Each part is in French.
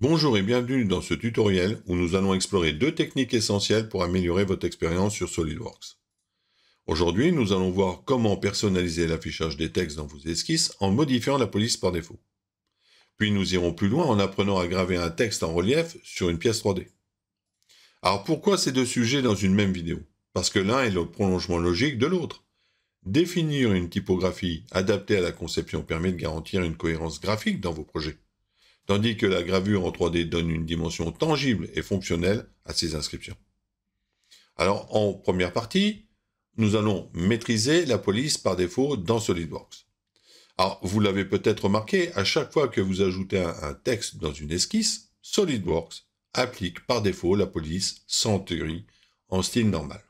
Bonjour et bienvenue dans ce tutoriel où nous allons explorer deux techniques essentielles pour améliorer votre expérience sur SolidWorks. Aujourd'hui, nous allons voir comment personnaliser l'affichage des textes dans vos esquisses en modifiant la police par défaut. Puis nous irons plus loin en apprenant à graver un texte en relief sur une pièce 3D. Alors pourquoi ces deux sujets dans une même vidéo? Parce que l'un est le prolongement logique de l'autre. Définir une typographie adaptée à la conception permet de garantir une cohérence graphique dans vos projets, tandis que la gravure en 3D donne une dimension tangible et fonctionnelle à ces inscriptions. Alors, en première partie, nous allons maîtriser la police par défaut dans SolidWorks. Alors, vous l'avez peut-être remarqué, à chaque fois que vous ajoutez un texte dans une esquisse, SolidWorks applique par défaut la police Century en style normal.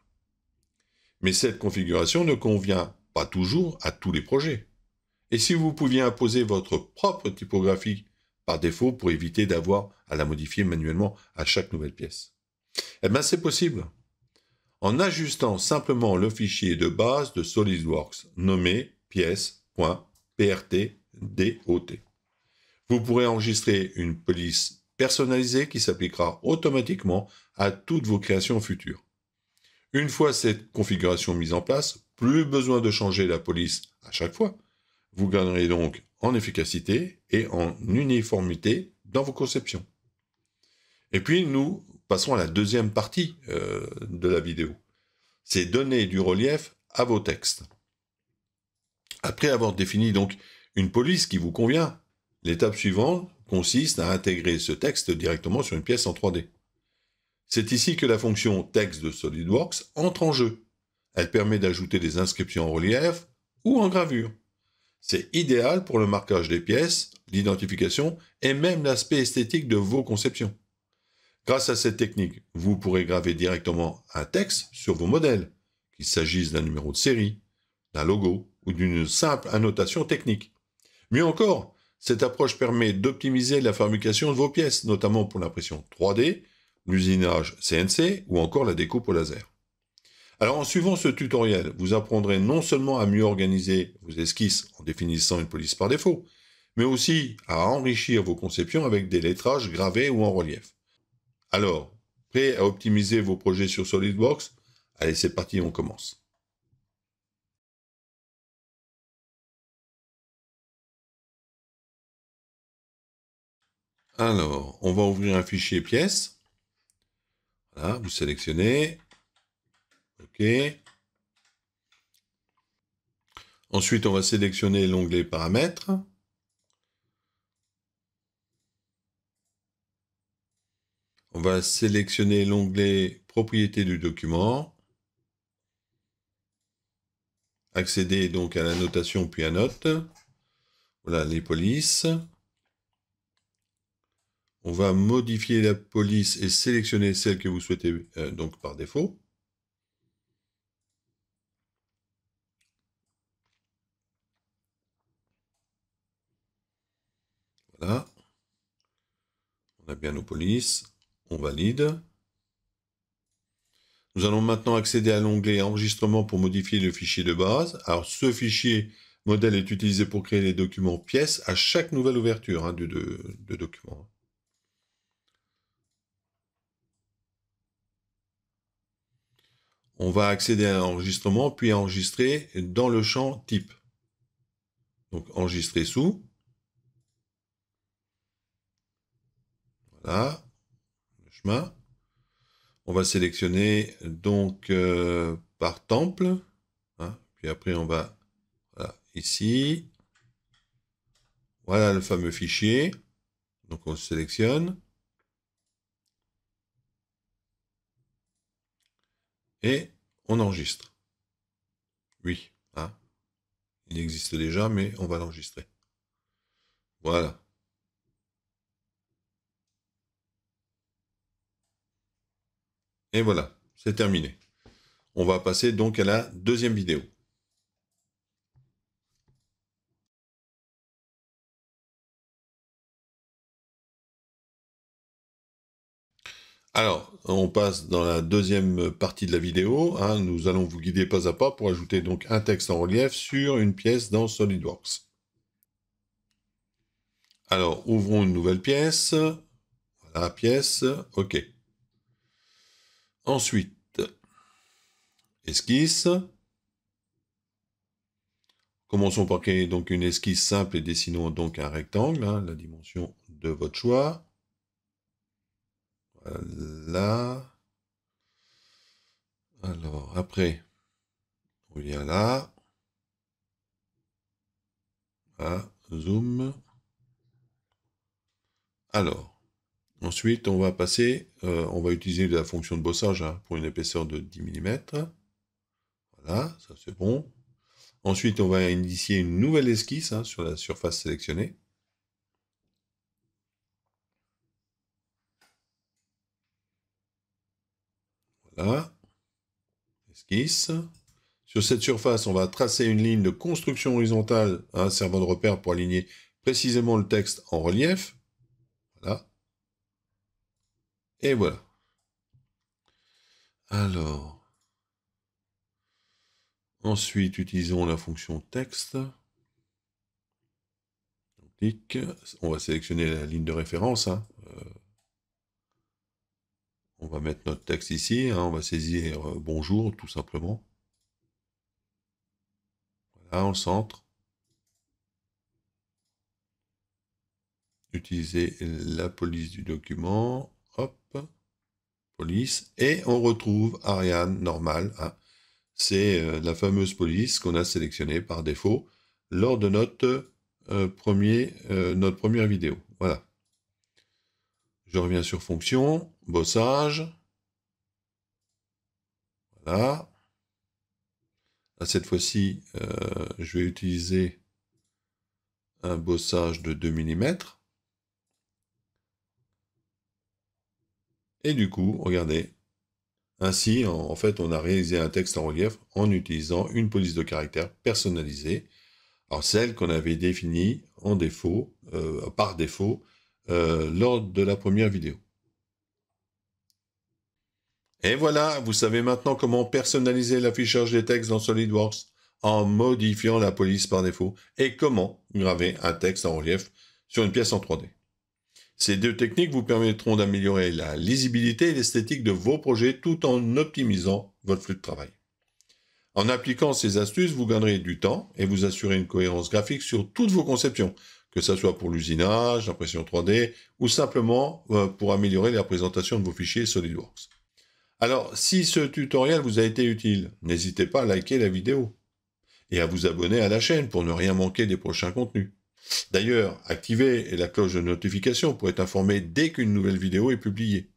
Mais cette configuration ne convient pas toujours à tous les projets. Et si vous pouviez imposer votre propre typographie par défaut pour éviter d'avoir à la modifier manuellement à chaque nouvelle pièce? Eh bien, c'est possible. En ajustant simplement le fichier de base de SolidWorks nommé pièce.prtdot. Vous pourrez enregistrer une police personnalisée qui s'appliquera automatiquement à toutes vos créations futures. Une fois cette configuration mise en place, plus besoin de changer la police à chaque fois. Vous gagnerez donc en efficacité et en uniformité dans vos conceptions. Et puis, nous passons à la deuxième partie de la vidéo. C'est donner du relief à vos textes. Après avoir défini donc une police qui vous convient, l'étape suivante consiste à intégrer ce texte directement sur une pièce en 3D. C'est ici que la fonction texte de SolidWorks entre en jeu. Elle permet d'ajouter des inscriptions en relief ou en gravure. C'est idéal pour le marquage des pièces, l'identification et même l'aspect esthétique de vos conceptions. Grâce à cette technique, vous pourrez graver directement un texte sur vos modèles, qu'il s'agisse d'un numéro de série, d'un logo ou d'une simple annotation technique. Mieux encore, cette approche permet d'optimiser la fabrication de vos pièces, notamment pour l'impression 3D, l'usinage CNC ou encore la découpe au laser. Alors en suivant ce tutoriel, vous apprendrez non seulement à mieux organiser vos esquisses en définissant une police par défaut, mais aussi à enrichir vos conceptions avec des lettrages gravés ou en relief. Alors, prêt à optimiser vos projets sur SolidWorks? Allez, c'est parti, on commence. Alors, on va ouvrir un fichier pièces. Voilà, vous sélectionnez. OK. Ensuite, on va sélectionner l'onglet paramètres. On va sélectionner l'onglet propriétés du document. Accéder donc à la notation puis à notes. Voilà les polices. On va modifier la police et sélectionner celle que vous souhaitez donc par défaut. Voilà. On a bien nos polices. On valide. Nous allons maintenant accéder à l'onglet enregistrement pour modifier le fichier de base. Alors ce fichier modèle est utilisé pour créer les documents pièces à chaque nouvelle ouverture de document. On va accéder à l'enregistrement puis enregistrer dans le champ type. Donc enregistrer sous. Voilà, le chemin. On va sélectionner donc par temple. Hein, puis après on va voilà, ici. Voilà le fameux fichier. Donc on sélectionne. Et on enregistre. Oui, hein, il existe déjà, mais on va l'enregistrer. Voilà. Et voilà, c'est terminé. On va passer donc à la deuxième vidéo. Alors, on passe dans la deuxième partie de la vidéo. Hein, nous allons vous guider pas à pas pour ajouter donc un texte en relief sur une pièce dans SolidWorks. Alors, ouvrons une nouvelle pièce. Voilà, pièce, OK. Ensuite, esquisse. Commençons par créer donc une esquisse simple et dessinons donc un rectangle, hein, la dimension de votre choix. Voilà. Alors, après, on vient là. Ah, zoom. Alors, ensuite, on va passer, on va utiliser la fonction de bossage hein, pour une épaisseur de 10 mm. Voilà, ça c'est bon. Ensuite, on va initier une nouvelle esquisse hein, sur la surface sélectionnée. Voilà, esquisse. Sur cette surface, on va tracer une ligne de construction horizontale hein, servant de repère pour aligner précisément le texte en relief. Voilà. Et voilà. Alors, ensuite, utilisons la fonction texte. On clique, on va sélectionner la ligne de référence. Hein. On va mettre notre texte ici. Hein. On va saisir bonjour, tout simplement. Voilà, on centre. Utiliser la police du document. Hop. Police. Et on retrouve Ariane normale. Hein. C'est la fameuse police qu'on a sélectionnée par défaut lors de notre première vidéo. Voilà. Je reviens sur fonction, bossage. Voilà. Là, cette fois-ci, je vais utiliser un bossage de 2 mm. Et du coup, regardez, ainsi, en fait, on a réalisé un texte en relief en utilisant une police de caractère personnalisée, alors celle qu'on avait définie en défaut, par défaut, lors de la première vidéo. Et voilà, vous savez maintenant comment personnaliser l'affichage des textes dans SolidWorks en modifiant la police par défaut et comment graver un texte en relief sur une pièce en 3D. Ces deux techniques vous permettront d'améliorer la lisibilité et l'esthétique de vos projets tout en optimisant votre flux de travail. En appliquant ces astuces, vous gagnerez du temps et vous assurez une cohérence graphique sur toutes vos conceptions, que ce soit pour l'usinage, l'impression 3D ou simplement pour améliorer la présentation de vos fichiers SolidWorks. Alors, si ce tutoriel vous a été utile, n'hésitez pas à liker la vidéo et à vous abonner à la chaîne pour ne rien manquer des prochains contenus. D'ailleurs, activez la cloche de notification pour être informé dès qu'une nouvelle vidéo est publiée.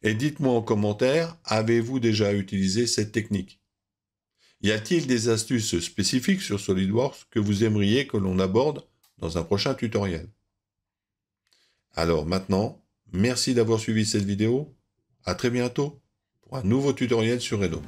Et dites-moi en commentaire, avez-vous déjà utilisé cette technique? Y a-t-il des astuces spécifiques sur SolidWorks que vous aimeriez que l'on aborde dans un prochain tutoriel? Alors maintenant, merci d'avoir suivi cette vidéo. À très bientôt pour un nouveau tutoriel sur Rhino.